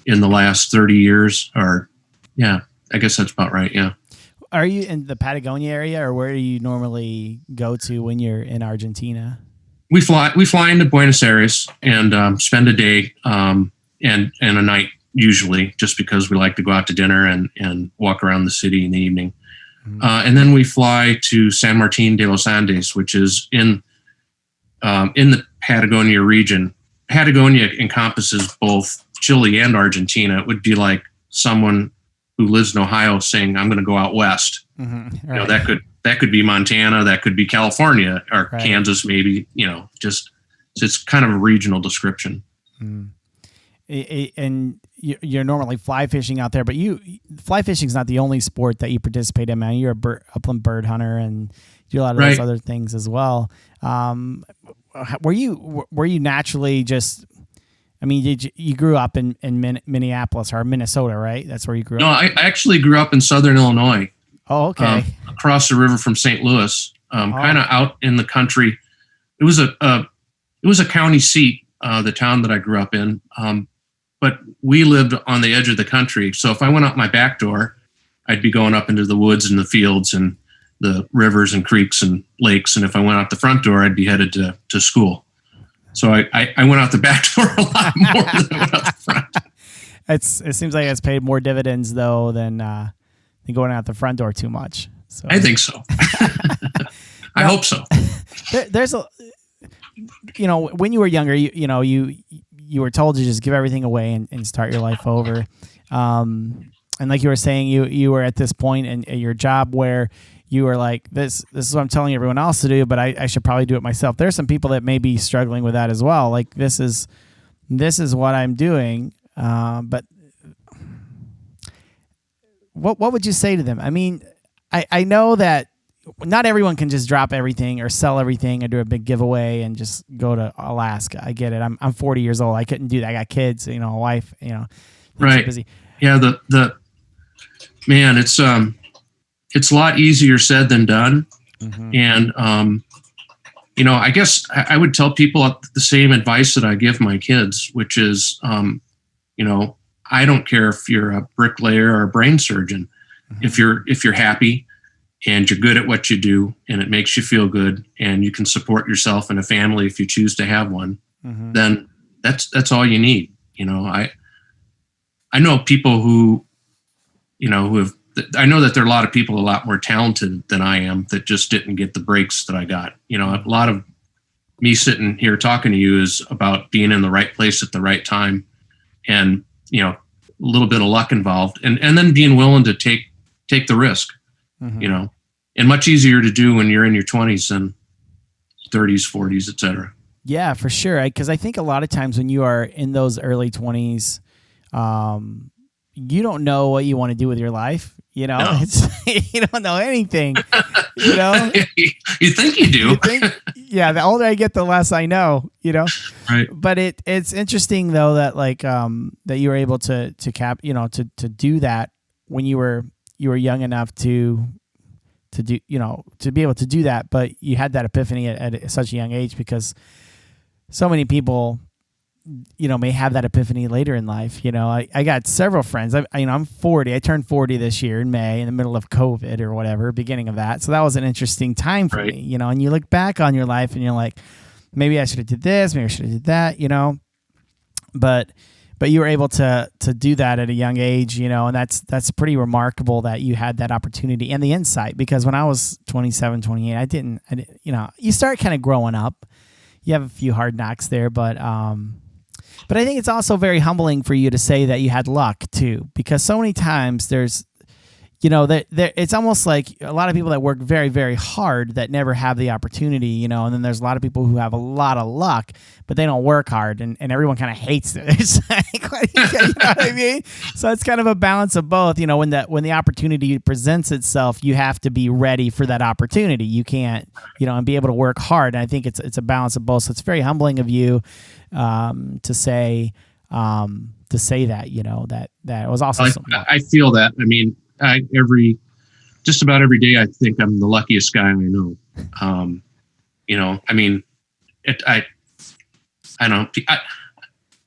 in the last 30 years, or yeah, I guess that's about right. Yeah. Are you in the Patagonia area, or where do you normally go to when you're in Argentina? We fly into Buenos Aires and spend a day and a night usually, just because we like to go out to dinner and walk around the city in the evening. And then we fly to San Martin de los Andes, which is in the Patagonia region. Patagonia encompasses both Chile and Argentina. It would be like someone who lives in Ohio saying, I'm going to go out west. Right. You know, that could be Montana, that could be California, or Kansas, maybe, you know, just it's kind of a regional description. And you're normally fly fishing out there, but fly fishing is not the only sport that you participate in, man. You're a upland bird hunter and do a lot of those other things as well. Were you naturally just, I mean, you grew up in Minneapolis or Minnesota, right? That's where you grew up? No, I actually grew up in Southern Illinois. Oh, okay. Across the river from St. Louis, kind of out in the country. It was a county seat, the town that I grew up in. But we lived on the edge of the country. So if I went out my back door, I'd be going up into the woods and the fields and the rivers and creeks and lakes. And if I went out the front door, I'd be headed to school. So I went out the back door a lot more than I went out the front. It seems like it's paid more dividends though than going out the front door too much. So I think so. I hope so. There's a, you know, when you were younger, you were told to just give everything away and start your life over. And like you were saying, you were at this point in your job where you were like, this is what I'm telling everyone else to do, but I should probably do it myself. There's some people that may be struggling with that as well. Like this is what I'm doing. But what would you say to them? I mean, I know that not everyone can just drop everything or sell everything or do a big giveaway and just go to Alaska. I get it. I'm 40 years old. I couldn't do that. I got kids, you know, a wife, you know, right. Busy. Yeah. The man, it's a lot easier said than done. And, you know, I guess I would tell people the same advice that I give my kids, which is, you know, I don't care if you're a bricklayer or a brain surgeon. Mm-hmm. If you're happy and you're good at what you do and it makes you feel good and you can support yourself and a family if you choose to have one, mm-hmm. then that's all you need. I know people who have, I know that there are a lot of people a lot more talented than I am that just didn't get the breaks that I got. A lot of me sitting here talking to you is about being in the right place at the right time and, a little bit of luck involved and then being willing to take the risk, mm-hmm. And much easier to do when you're in your 20s than 30s, 40s, et cetera. Yeah, for sure. Because I think a lot of times when you are in those early 20s, you don't know what you want to do with your life. No. You don't know anything. You think you do. Yeah, the older I get, the less I know. Right. But it's interesting though that that you were able to do that when you were young enough to do to be able to do that, but you had that epiphany at such a young age because so many people may have that epiphany later in life. I got several friends. I'm 40. I turned 40 this year in May in the middle of COVID or whatever, beginning of that. So that was an interesting time for me, and you look back on your life and you're like, maybe I should have did this, maybe I should have did that, but you were able to do that at a young age, and that's pretty remarkable that you had that opportunity and the insight, because when I was 27, 28, I didn't, you start kind of growing up. You have a few hard knocks there, but I think it's also very humbling for you to say that you had luck too, because so many times there's, it's almost like a lot of people that work very, very hard that never have the opportunity, and then there's a lot of people who have a lot of luck, but they don't work hard, and everyone kind of hates it. It's like, you know what I mean? So it's kind of a balance of both. When the opportunity presents itself, you have to be ready for that opportunity. You can't, and be able to work hard. And I think it's a balance of both. So it's very humbling of you to say that, that it was also. I feel that. I mean, just about every day, I think I'm the luckiest guy I know.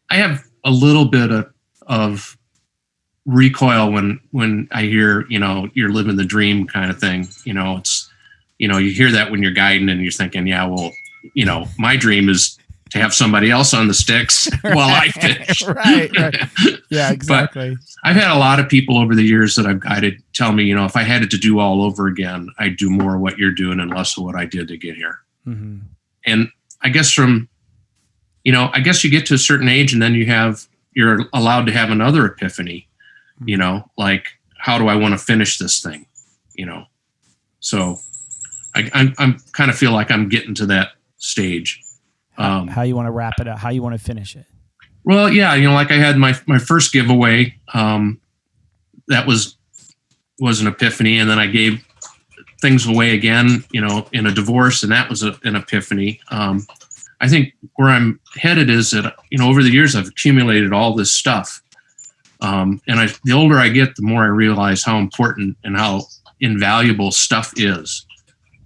I have a little bit of recoil when I hear, you're living the dream kind of thing. It's, you hear that when you're guiding and you're thinking, yeah, well, my dream is to have somebody else on the sticks while I fish. Right. Yeah, exactly. But I've had a lot of people over the years that I've guided tell me, if I had it to do all over again, I'd do more of what you're doing and less of what I did to get here. Mm-hmm. And I guess you get to a certain age and then you're allowed to have another epiphany, like, how do I want to finish this thing? So I'm kind of feel like I'm getting to that stage. How you want to wrap it up? How you want to finish it? Well, yeah, like I had my first giveaway. That was an epiphany, and then I gave things away again, in a divorce, and that was an epiphany. I think where I'm headed is that, over the years I've accumulated all this stuff, and the older I get, the more I realize how important and how invaluable stuff is.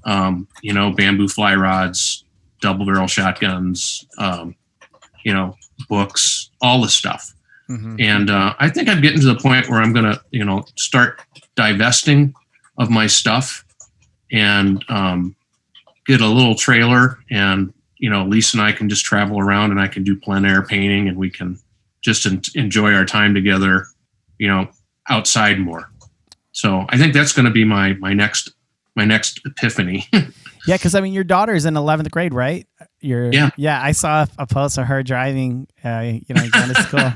Bamboo fly rods, double barrel shotguns, books, all the stuff. Mm-hmm. And I think I'm getting to the point where I'm going to, start divesting of my stuff and get a little trailer, and, Lisa and I can just travel around and I can do plein air painting, and we can just enjoy our time together, outside more. So I think that's going to be my next epiphany. Yeah, because your daughter's in 11th grade, right? Yeah. I saw a post of her driving, going to school.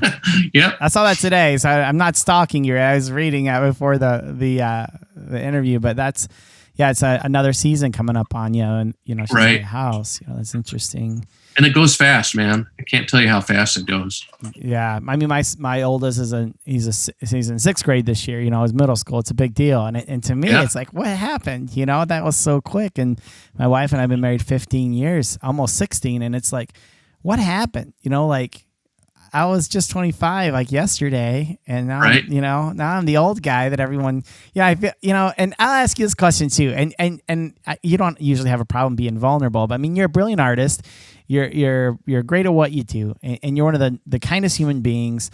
Yeah, I saw that today. So I'm not stalking you. I was reading it before the interview, but it's another season coming up on you, and she's right. in the house. That's interesting. And it goes fast, man. I can't tell you how fast it goes. Yeah, my oldest he's in 6th grade this year. His middle school. It's a big deal, and to me, It's like, what happened? That was so quick. And my wife and I've been married 15 years, almost 16, and it's like, what happened? I was just 25 like yesterday, and now right. now I'm the old guy that everyone. Yeah, I feel, and I'll ask you this question too, and you don't usually have a problem being vulnerable, but you're a brilliant artist. You're great at what you do, and you're one of the kindest human beings.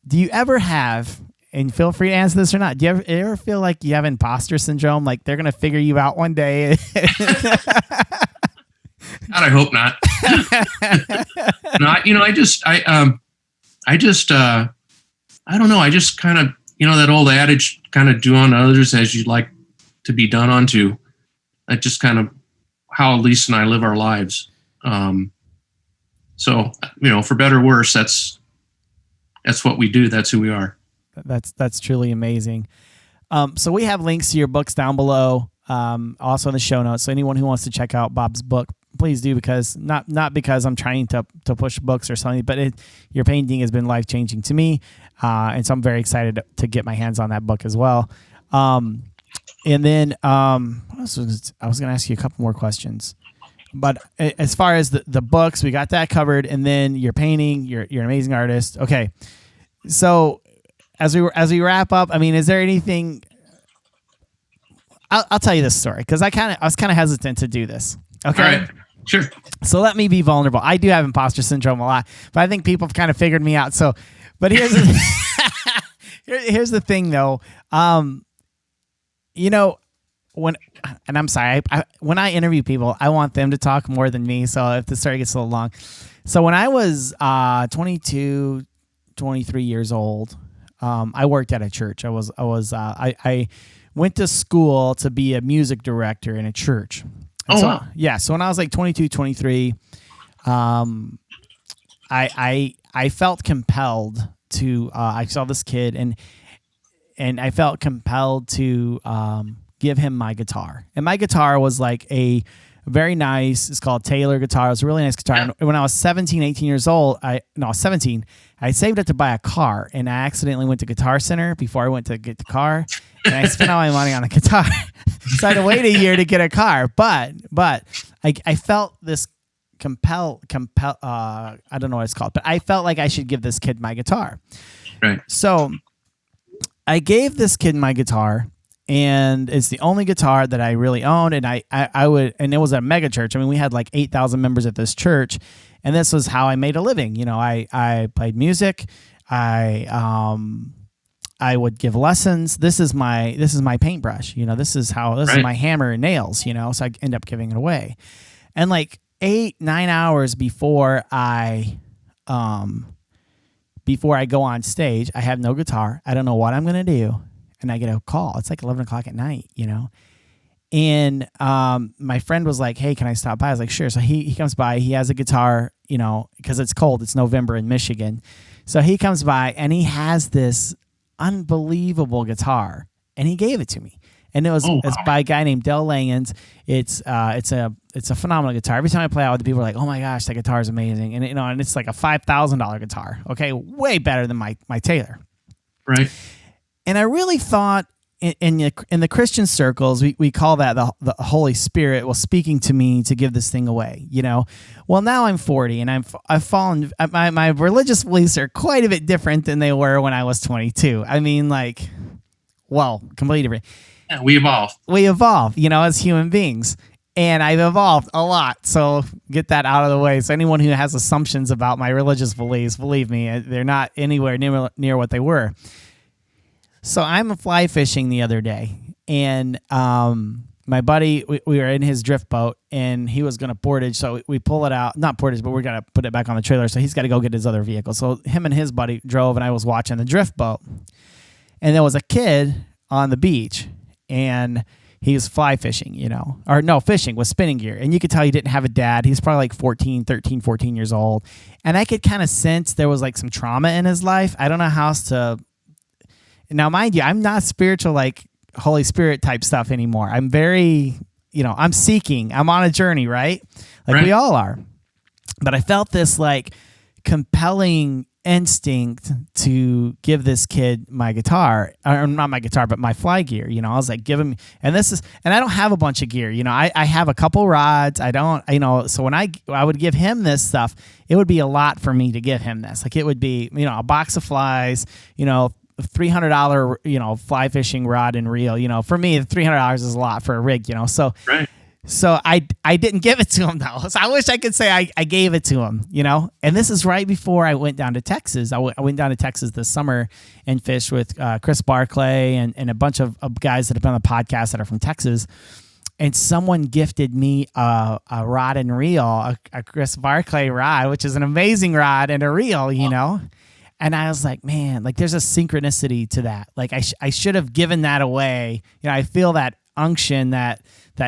do you ever have, and feel free to answer this or not, do you ever feel like you have imposter syndrome? Like they're going to figure you out one day? God, I hope not. No, I don't know. I just kind of, that old adage, kind of do unto others as you'd like to be done unto. That's just kind of how Lisa and I live our lives. So, for better or worse, that's what we do. That's who we are. That's truly amazing. So we have links to your books down below, also in the show notes. So anyone who wants to check out Bob's book, please do, because not because I'm trying to push books or something, but your painting has been life-changing to me. And so I'm very excited to get my hands on that book as well. And then I was going to ask you a couple more questions. But as far as the books, we got that covered. And then your painting, you're an amazing artist. Okay. So as we wrap up, I mean, is there anything? I'll tell you this story because I was kind of hesitant to do this. Okay. All right. Sure. So let me be vulnerable. I do have imposter syndrome a lot, but I think people have kind of figured me out. So, but here's the thing though. And I'm sorry, when I interview people, I want them to talk more than me. So if the story gets a little long. So when I was 22, 23 years old, I worked at a church. I went to school to be a music director in a church. Wow. Yeah. So when I was like 22, 23, I felt compelled to, I saw this kid and I felt compelled to, give him my guitar. And my guitar was like a very nice, it's called Taylor guitar. It was a really nice guitar. And when I was 17, 18 years old, I was 17, I saved up to buy a car and I accidentally went to Guitar Center before I went to get the car. And I spent all my money on a guitar. So I had to wait a year to get a car. But I felt this compel, I don't know what it's called, but I felt like I should give this kid my guitar. Right. So I gave this kid my guitar. And it's the only guitar that I really owned. And I would, and it was a mega church. I mean, we had like 8,000 members at this church. And this was how I made a living. I played music. I would give lessons. This is my paintbrush. This is my hammer and nails, so I end up giving it away. And like 8-9 hours before I go on stage, I have no guitar. I don't know what I'm going to do. And I get a call. It's like 11 o'clock at night, And my friend was like, hey, can I stop by? I was like, sure. So he comes by. He has a guitar, because it's cold. It's November in Michigan. So he comes by and he has this unbelievable guitar. And he gave it to me. And it's by a guy named Del Langens. It's a phenomenal guitar. Every time I play out with the people are like, oh my gosh, that guitar is amazing. And and it's like a $5,000 guitar. Okay, way better than my Taylor. Right. And I really thought in the Christian circles, we call that the Holy Spirit was speaking to me to give this thing away, Well, now I'm 40 and I've fallen, my religious beliefs are quite a bit different than they were when I was 22. I mean, completely different. Yeah, we evolve, as human beings. And I've evolved a lot. So get that out of the way. So anyone who has assumptions about my religious beliefs, believe me, they're not anywhere near what they were. So I'm fly fishing the other day, and my buddy, we were in his drift boat, and he was going to portage. So we pull it out, not portage, but we're going to put it back on the trailer. So he's got to go get his other vehicle. So him and his buddy drove, and I was watching the drift boat. And there was a kid on the beach, and he was fly fishing, fishing with spinning gear. And you could tell he didn't have a dad. He's probably like 13 years old. And I could kind of sense there was like some trauma in his life. I don't know how else to... Now, mind you, I'm not spiritual, like Holy Spirit type stuff anymore. I'm very, I'm seeking. I'm on a journey, right? Like we all are. But I felt this like compelling instinct to give this kid my guitar, or not my guitar, but my fly gear. I was like, give him, and I don't have a bunch of gear. I have a couple rods. I don't, so when I would give him this stuff, it would be a lot for me to give him this. Like it would be, a box of flies, $300, fly fishing rod and reel. For me, $300 is a lot for a rig, So, So I didn't give it to him though. So I wish I could say I gave it to him, And this is right before I went down to Texas. I went down to Texas this summer and fished with Chris Barclay and a bunch of guys that have been on the podcast that are from Texas. And someone gifted me a rod and reel, a Chris Barclay rod, which is an amazing rod and a reel, And I was like, man, like there's a synchronicity to that. Like I should have given that away. I feel that unction, that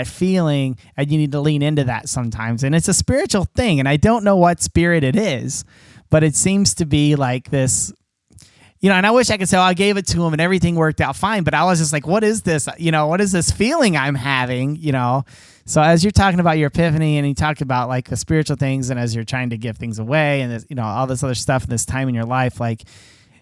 feeling, and you need to lean into that sometimes. And it's a spiritual thing, and I don't know what spirit it is, but it seems to be like this, and I wish I could say, I gave it to him and everything worked out fine, but I was just like, what is this? What is this feeling I'm having? So as you're talking about your epiphany and you talk about like the spiritual things, and as you're trying to give things away and this, all this other stuff in this time in your life, like,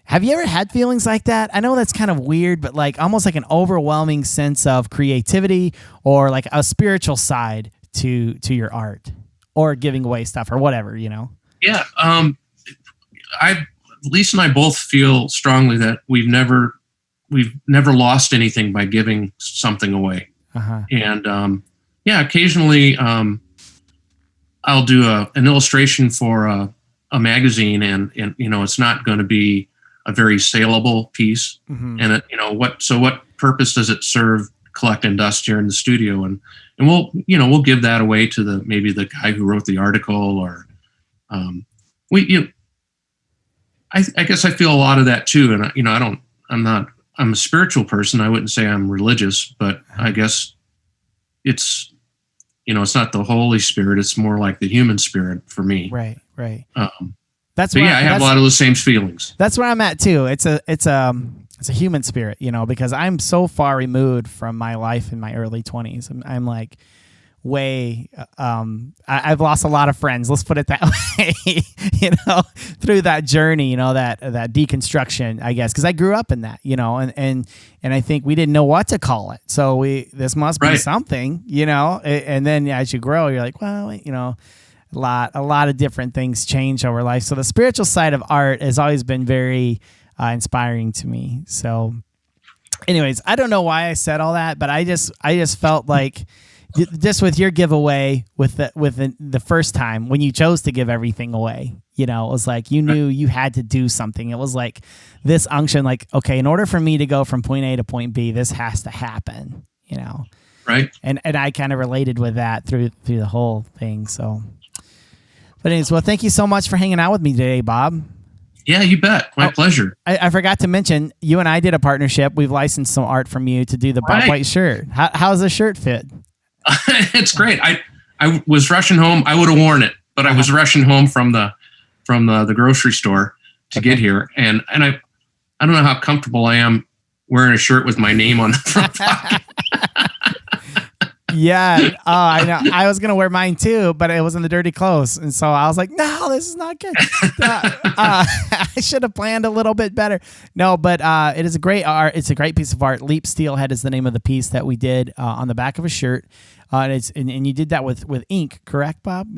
have you ever had feelings like that? I know that's kind of weird, but like almost like an overwhelming sense of creativity or like a spiritual side to your art or giving away stuff or whatever, Yeah. Lisa and I both feel strongly that we've never lost anything by giving something away. Uh-huh. And, occasionally, I'll do an illustration for a magazine and it's not going to be a very saleable piece. Mm-hmm. And what purpose does it serve collecting dust here in the studio? And we'll give that away to maybe the guy who wrote the article, or I guess I feel a lot of that too. And I'm a spiritual person. I wouldn't say I'm religious, but I guess it's not the Holy Spirit. It's more like the human spirit for me. Right. I have a lot of those same feelings. That's where I'm at too. It's a human spirit, because I'm so far removed from my life in my early 20s. I'm like way, I've lost a lot of friends. Let's put it that way, through that journey, that deconstruction, I guess, because I grew up in that, and I think we didn't know what to call it. So this must be something, and then as you grow, you're like, well, a lot of different things change over life. So the spiritual side of art has always been very inspiring to me. So anyways, I don't know why I said all that, but I just felt like just with your giveaway with the first time when you chose to give everything away, it was like you knew you had to do something. It was like this unction, like, okay, in order for me to go from point A to point B, this has to happen, Right. And I kind of related with that through the whole thing. So, but anyways, well, thank you so much for hanging out with me today, Bob. Yeah, you bet. My pleasure. I forgot to mention, you and I did a partnership. We've licensed some art from you to do the Bob White shirt. How's the shirt fit? It's great. I was rushing home. I would have worn it, but I was rushing home from the grocery store to get here, and I don't know how comfortable I am wearing a shirt with my name on the front pocket. Yeah. Oh, I know. I was going to wear mine too, but it was in the dirty clothes. And so I was like, no, this is not good. I should have planned a little bit better. No, but it is a great art. It's a great piece of art. Leap Steelhead is the name of the piece that we did on the back of a shirt. And you did that with ink, correct, Bob?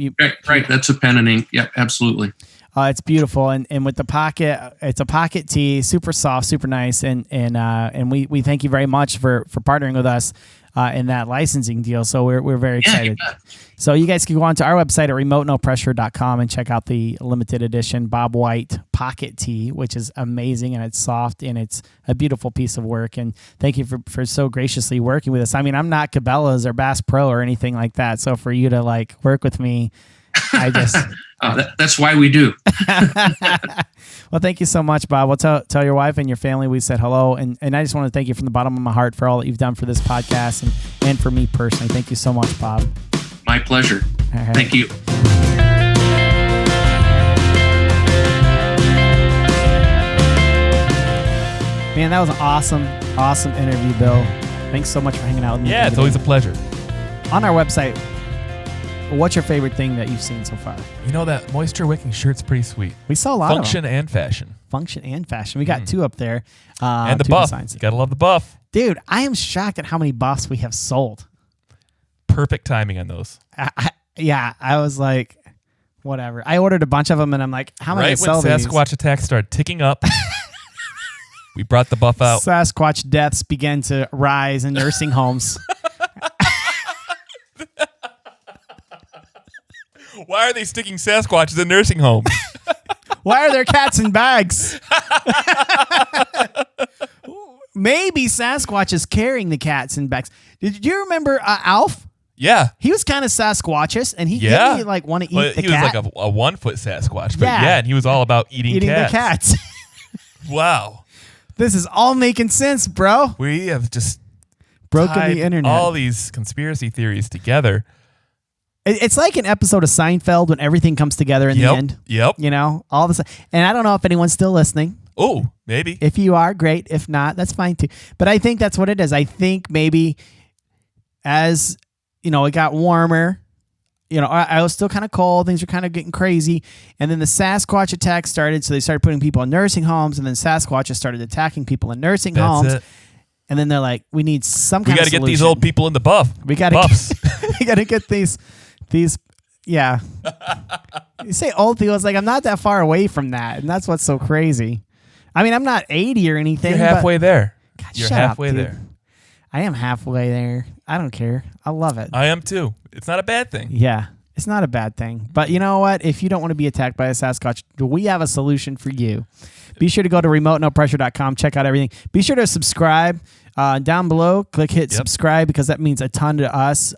Right. That's a pen and ink. Yep, absolutely. It's beautiful, and with the pocket, it's a pocket tee, super soft, super nice, and we thank you very much for partnering with us in that licensing deal. So we're very excited. Yeah, so you guys can go on to our website at remotenopressure.com and check out the limited edition Bob White pocket tee, which is amazing, and it's soft, and it's a beautiful piece of work. And thank you for so graciously working with us. I mean, I'm not Cabela's or Bass Pro or anything like that. So for you to like work with me, I just... that's why we do. Well, thank you so much, Bob. Well, tell your wife and your family we said hello. And I just want to thank you from the bottom of my heart for all that you've done for this podcast and for me personally. Thank you so much, Bob. My pleasure. All right. Thank you. Man, that was an awesome interview, Bill. Thanks so much for hanging out with me. Yeah, it's always a pleasure. On our website, what's your favorite thing that you've seen so far? That moisture wicking shirt's pretty sweet. We saw a lot Function of them. and fashion. Function and fashion. We got two up there. And the buff. Designs. You gotta love the buff. Dude, I am shocked at how many buffs we have sold. Perfect timing on those. I was like, whatever. I ordered a bunch of them, and I'm like, how many sell these? Right when Sasquatch attacks started ticking up, we brought the buff out. Sasquatch deaths began to rise in nursing homes. Why are they sticking Sasquatches in nursing homes? Why are there cats in bags? Maybe Sasquatch is carrying the cats in bags. Did you remember Alf? Yeah. He was kind of Sasquatchous, and he didn't he, like want to eat the cat. He was like a 1 foot Sasquatch, but and he was all about eating the cats. Wow. This is all making sense, bro. We have just broken the internet. All these conspiracy theories together. It's like an episode of Seinfeld when everything comes together in the end. Yep. You know, all of a sudden. And I don't know if anyone's still listening. Oh, maybe. If you are, great. If not, that's fine too. But I think that's what it is. I think maybe as, you know, it got warmer, you know, I was still kind of cold. Things were kind of getting crazy. And then the Sasquatch attack started. So they started putting people in nursing homes. And then Sasquatches started attacking people in nursing homes. It. And then they're like, we need some kind of solution. We got to get these old people in the buff. We got to we got to get these, yeah. You say old people, it's like, I'm not that far away from that. And that's what's so crazy. I mean, I'm not 80 or anything. You're halfway there. God, You're halfway there. I am halfway there. I don't care. I love it. I am too. It's not a bad thing. Yeah, it's not a bad thing. But you know what? If you don't want to be attacked by a Sasquatch, we have a solution for you. Be sure to go to remotenopressure.com. Check out everything. Be sure to subscribe. Down below, hit subscribe because that means a ton to us.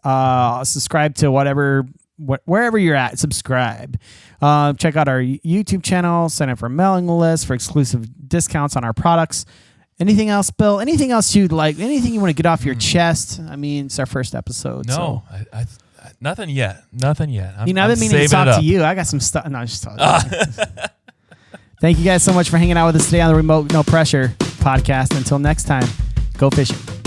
Subscribe to wherever you're at. Subscribe. Check out our YouTube channel. Sign up for a mailing list for exclusive discounts on our products. Anything else, Bill? Anything else you'd like? Anything you want to get off your chest? I mean, it's our first episode. No, so. I nothing yet. Nothing yet. I've been meaning to talk to you. I got some stuff. No, I'm just talking. Thank you guys so much for hanging out with us today on the Remote No Pressure podcast. Until next time, go fishing.